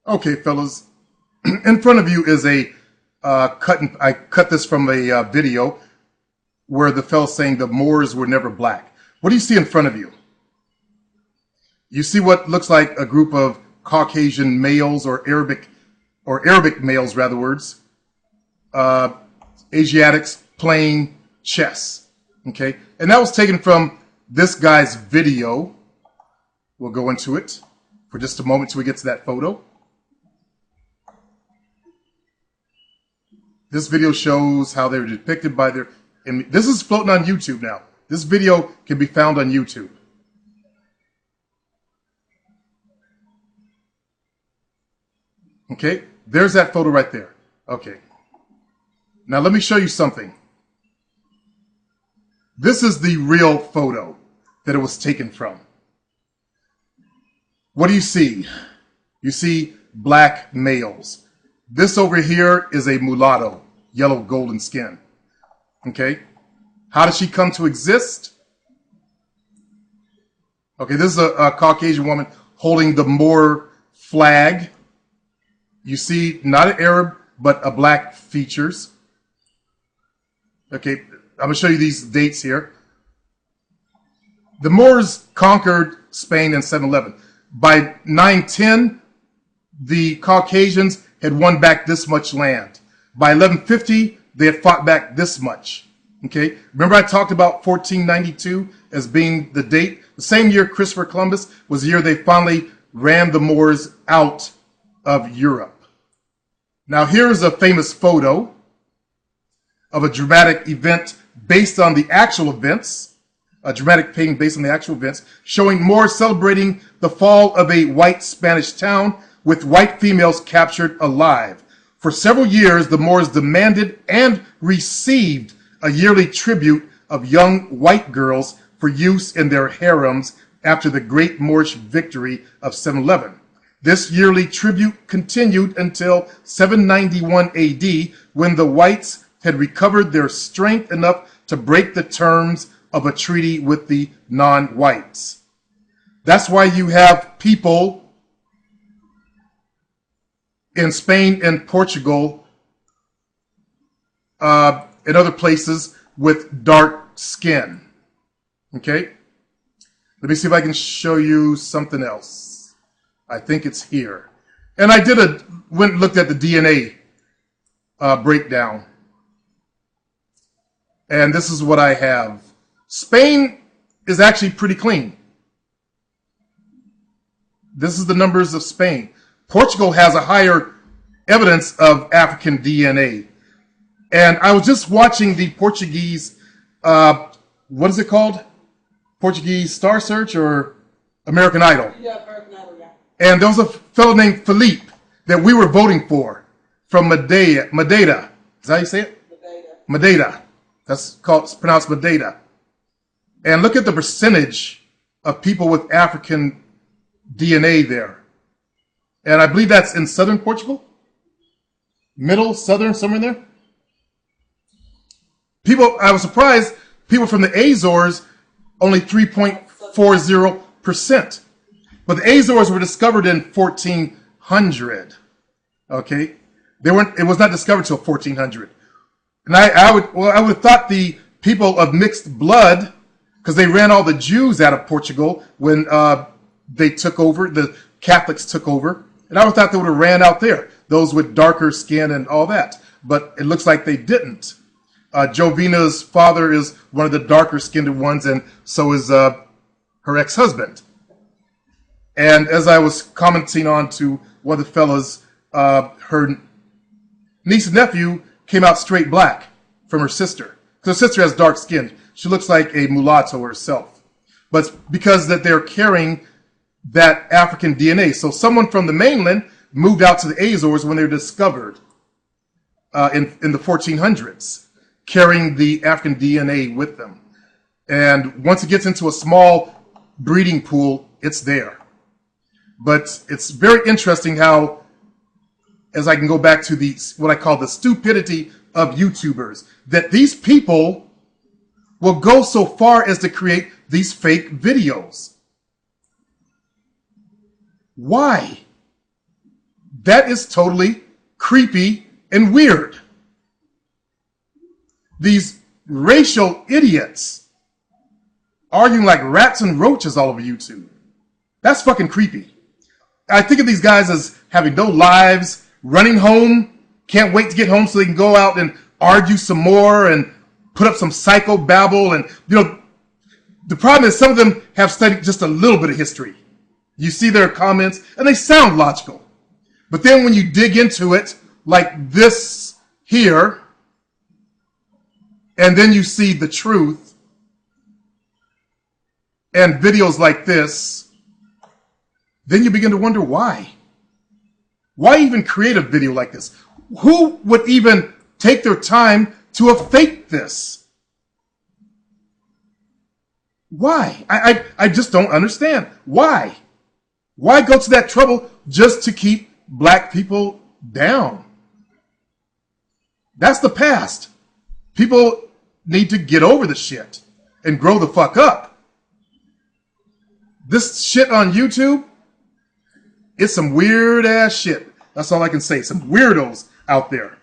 Okay, fellas, in front of you is a I cut this from a video where the fellow's saying the Moors were never black. What do you see in front of you? You see what looks like a group of Caucasian males or Arabic males, rather words, Asiatics playing chess. Okay, and that was taken from this guy's video. We'll go into it for just a moment till we get to that photo. This video shows how they were depicted by their... And this is floating on YouTube now. This video can be found on YouTube. Okay, there's that photo right there. Okay. Now let me show you something. This is the real photo that it was taken from. What do you see? You see black males. This over here is a mulatto, yellow golden skin. Okay, how did she come to exist? Okay, this is a Caucasian woman holding the Moor flag. You see not an Arab, but a black features. Okay, I'm going to show you these dates here. The Moors conquered Spain in 711. By 910, the Caucasians had won back this much land. By 1150, they had fought back this much. Okay, remember I talked about 1492 as being the date? The same year Christopher Columbus was the year they finally ran the Moors out of Europe. Now here's a famous photo of a dramatic event based on the actual events, a dramatic painting based on the actual events, showing Moors celebrating the fall of a white Spanish town with white females captured alive. For several years, the Moors demanded and received a yearly tribute of young white girls for use in their harems after the great Moorish victory of 711. This yearly tribute continued until 791 AD, when the whites had recovered their strength enough to break the terms of a treaty with the non-whites. That's why you have people in Spain and Portugal, and other places with dark skin. Okay? Let me see if I can show you something else. I think it's here. And I went and looked at the DNA breakdown. And this is what I have. Spain is actually pretty clean. This is the numbers of Spain. Portugal has a higher evidence of African DNA. And I was just watching the Portuguese, what is it called? Portuguese Star Search or American Idol? Yeah, American Idol, yeah. And there was a fellow named Philippe that we were voting for from Madeira. Is that how you say it? Madeira. That's pronounced Madeira. And look at the percentage of people with African DNA there. And I believe that's in southern Portugal? Middle, southern, somewhere in there? I was surprised, people from the Azores, only 3.40%. But the Azores were discovered in 1400. Okay? It was not discovered till 1400. And I would have thought the people of mixed blood, because they ran all the Jews out of Portugal when they took over, the Catholics took over. And I would have thought they would have ran out there, those with darker skin and all that. But it looks like they didn't. Jovina's father is one of the darker skinned ones, and so is her ex-husband. And as I was commenting on to one of the fellas, her niece and nephew came out straight black from her sister. Her sister has dark skin. She looks like a mulatto herself. But because that they're carrying that African DNA. So someone from the mainland moved out to the Azores when they were discovered in the 1400s, carrying the African DNA with them. And once it gets into a small breeding pool, it's there. But it's very interesting how, as I can go back to what I call the stupidity of YouTubers, that these people will go so far as to create these fake videos. Why? That is totally creepy and weird. These racial idiots arguing like rats and roaches all over YouTube. That's fucking creepy. I think of these guys as having no lives, running home, can't wait to get home so they can go out and argue some more and put up some psycho babble. And, you know, the problem is some of them have studied just a little bit of history. You see their comments and they sound logical. But then when you dig into it, like this here, and then you see the truth, and videos like this, then you begin to wonder why. Why even create a video like this? Who would even take their time to have faked this? Why? I just don't understand. Why? Why go to that trouble just to keep black people down? That's the past. People need to get over the shit and grow the fuck up. This shit on YouTube, it's some weird ass shit. That's all I can say. Some weirdos out there.